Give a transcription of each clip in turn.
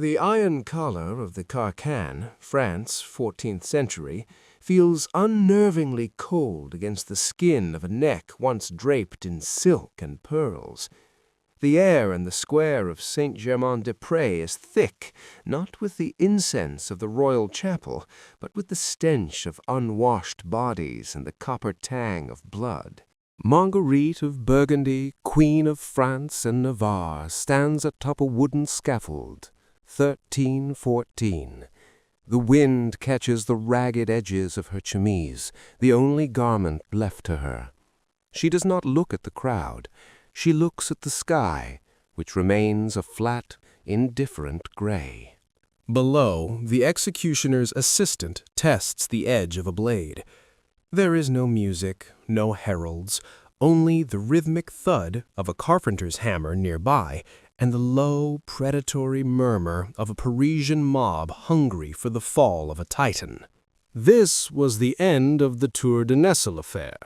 The iron collar of the carcan, France, 14th century, feels unnervingly cold against the skin of a neck once draped in silk and pearls. The air in the square of Saint-Germain-des-Prés is thick, not with the incense of the royal chapel, but with the stench of unwashed bodies and the copper tang of blood. Marguerite of Burgundy, Queen of France and Navarre, stands atop a wooden scaffold, 1314. The wind catches the ragged edges of her chemise, the only garment left to her. She does not look at the crowd. She looks at the sky, which remains a flat, indifferent gray. Below, the executioner's assistant tests the edge of a blade. There is no music, no heralds, only the rhythmic thud of a carpenter's hammer nearby and the low, predatory murmur of a Parisian mob hungry for the fall of a titan. This was the end of the Tour de Nesle affair,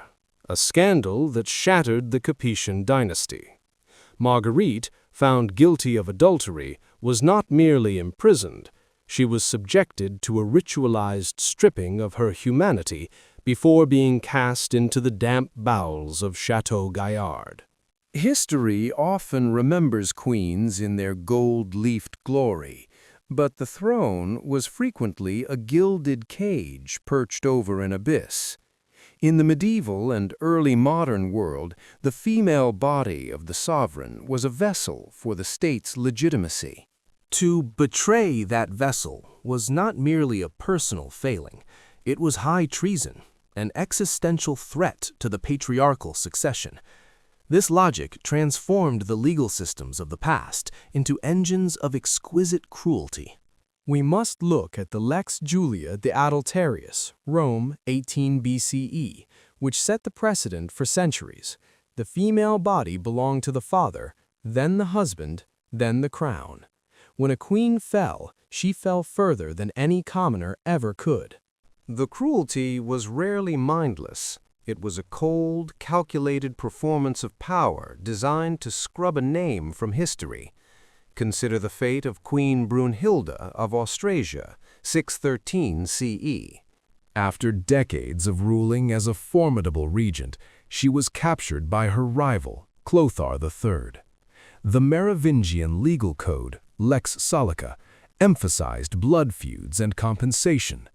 a scandal that shattered the Capetian dynasty. Marguerite, found guilty of adultery, was not merely imprisoned, she was subjected to a ritualized stripping of her humanity before being cast into the damp bowels of Chateau Gaillard. History often remembers queens in their gold-leafed glory, but the throne was frequently a gilded cage perched over an abyss. In the medieval and early modern world, the female body of the sovereign was a vessel for the state's legitimacy. To betray that vessel was not merely a personal failing, it was high treason, an existential threat to the patriarchal succession. This logic transformed the legal systems of the past into engines of exquisite cruelty. We must look at the Lex Julia de Adulterius, Rome, 18 BCE, which set the precedent for centuries. The female body belonged to the father, then the husband, then the crown. When a queen fell, she fell further than any commoner ever could. The cruelty was rarely mindless. It was a cold, calculated performance of power designed to scrub a name from history. Consider the fate of Queen Brunhilda of Austrasia, 613 CE. After decades of ruling as a formidable regent, she was captured by her rival, Clothar III. The Merovingian legal code, Lex Salica, emphasized blood feuds and compensation.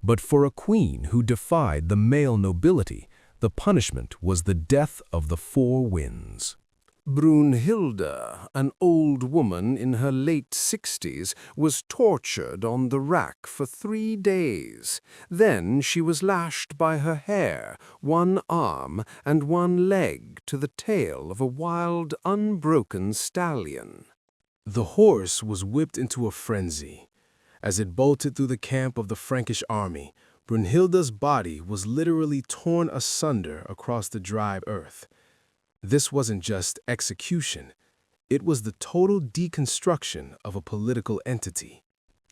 But for a queen who defied the male nobility, the punishment was the death of the four winds. Brunhilda, an old woman in her late 60s, was tortured on the rack for 3 days. Then she was lashed by her hair, one arm and one leg to the tail of a wild, unbroken stallion. The horse was whipped into a frenzy. As it bolted through the camp of the Frankish army, Brunhilda's body was literally torn asunder across the dry earth. This wasn't just execution, it was the total deconstruction of a political entity.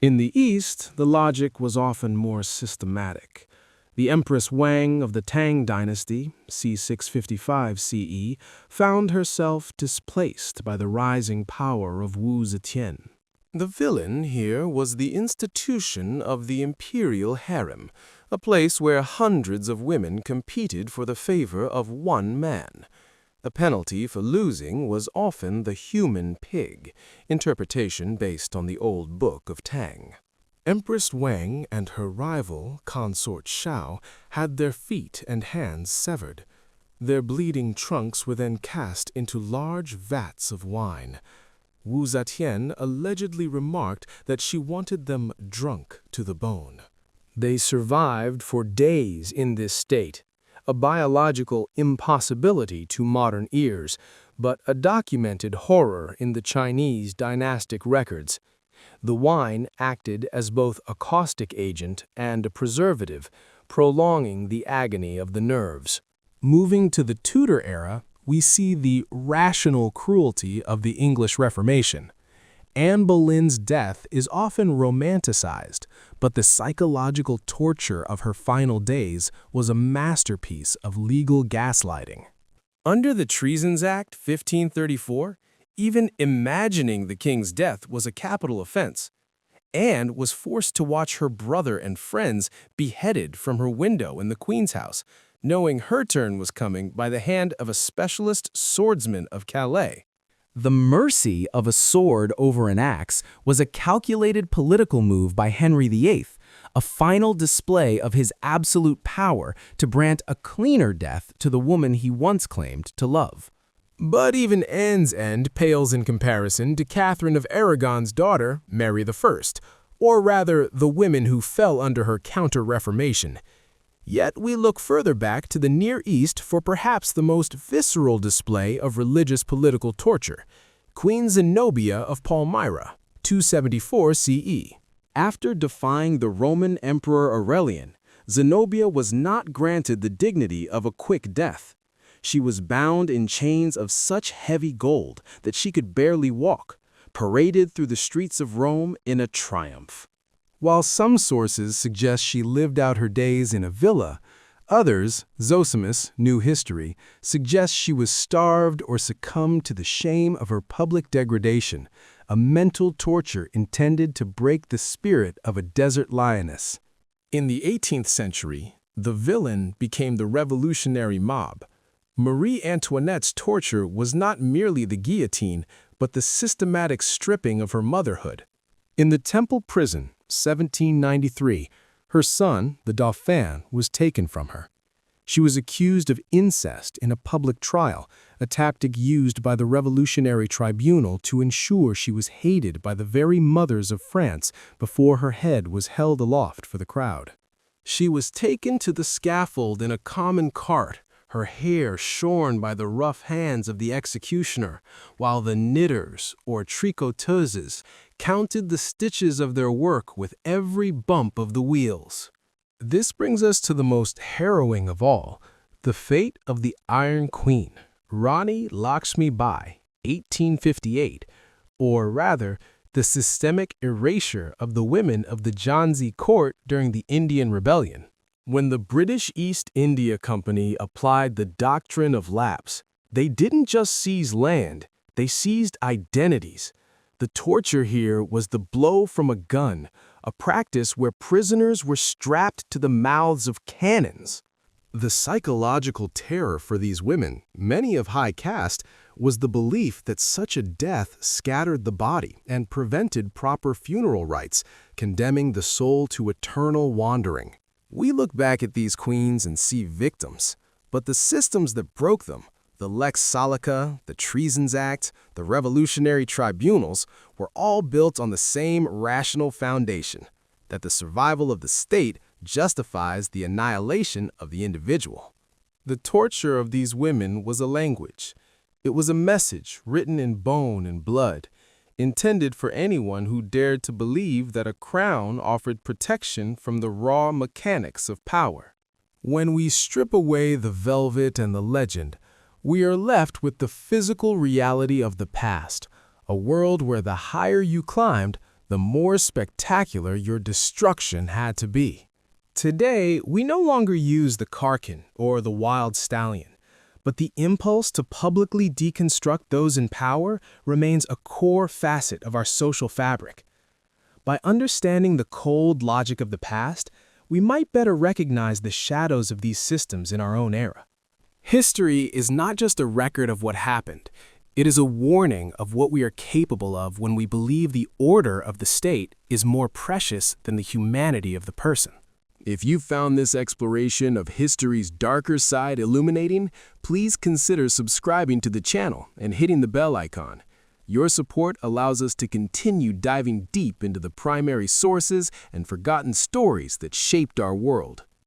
In the East, the logic was often more systematic. The Empress Wang of the Tang Dynasty, c. 655 CE, found herself displaced by the rising power of Wu Zetian. The villain here was the institution of the imperial harem, a place where hundreds of women competed for the favor of one man. The penalty for losing was often the human pig, interpretation based on the old book of Tang. Empress Wang and her rival, consort Shao, had their feet and hands severed. Their bleeding trunks were then cast into large vats of wine. Wu Zetian allegedly remarked that she wanted them drunk to the bone. They survived for days in this state, a biological impossibility to modern ears, but a documented horror in the Chinese dynastic records. The wine acted as both a caustic agent and a preservative, prolonging the agony of the nerves. Moving to the Tudor era, we see the rational cruelty of the English Reformation. Anne Boleyn's death is often romanticized, but the psychological torture of her final days was a masterpiece of legal gaslighting. Under the Treason Act 1534, Even imagining the king's death was a capital offense. Anne was forced to watch her brother and friends beheaded from her window in the queen's house, knowing her turn was coming by the hand of a specialist swordsman of Calais. The mercy of a sword over an axe was a calculated political move by Henry VIII, a final display of his absolute power to grant a cleaner death to the woman he once claimed to love. But even Anne's end pales in comparison to Catherine of Aragon's daughter, Mary I, or rather the women who fell under her counter-reformation. Yet we look further back to the Near East for perhaps the most visceral display of religious political torture, Queen Zenobia of Palmyra, 274 CE. After defying the Roman Emperor Aurelian, Zenobia was not granted the dignity of a quick death. She was bound in chains of such heavy gold that she could barely walk, paraded through the streets of Rome in a triumph. While some sources suggest she lived out her days in a villa, others, Zosimus, New History, suggest she was starved or succumbed to the shame of her public degradation, a mental torture intended to break the spirit of a desert lioness. In the 18th century, the villain became the revolutionary mob. Marie Antoinette's torture was not merely the guillotine, but the systematic stripping of her motherhood. In the Temple prison, 1793, her son, the Dauphin, was taken from her. She was accused of incest in a public trial, a tactic used by the Revolutionary Tribunal to ensure she was hated by the very mothers of France before her head was held aloft for the crowd. She was taken to the scaffold in a common cart, her hair shorn by the rough hands of the executioner, while the knitters, or tricoteuses, counted the stitches of their work with every bump of the wheels. This brings us to the most harrowing of all, the fate of the Iron Queen, Rani Lakshmi Bai, 1858, or rather, the systemic erasure of the women of the Jhansi court during the Indian Rebellion. When the British East India Company applied the doctrine of lapse, they didn't just seize land, they seized identities. The torture here was the blow from a gun, a practice where prisoners were strapped to the mouths of cannons. The psychological terror for these women, many of high caste, was the belief that such a death scattered the body and prevented proper funeral rites, condemning the soul to eternal wandering. We look back at these queens and see victims, but the systems that broke them, the Lex Salica, the Treason Acts, the revolutionary tribunals, were all built on the same rational foundation, that the survival of the state justifies the annihilation of the individual. The torture of these women was a language. It was a message written in bone and blood, intended for anyone who dared to believe that a crown offered protection from the raw mechanics of power. When we strip away the velvet and the legend, we are left with the physical reality of the past, a world where the higher you climbed, the more spectacular your destruction had to be. Today, we no longer use the carcan or the wild stallion, but the impulse to publicly deconstruct those in power remains a core facet of our social fabric. By understanding the cold logic of the past, we might better recognize the shadows of these systems in our own era. History is not just a record of what happened. It is a warning of what we are capable of when we believe the order of the state is more precious than the humanity of the person. If you found this exploration of history's darker side illuminating, please consider subscribing to the channel and hitting the bell icon. Your support allows us to continue diving deep into the primary sources and forgotten stories that shaped our world.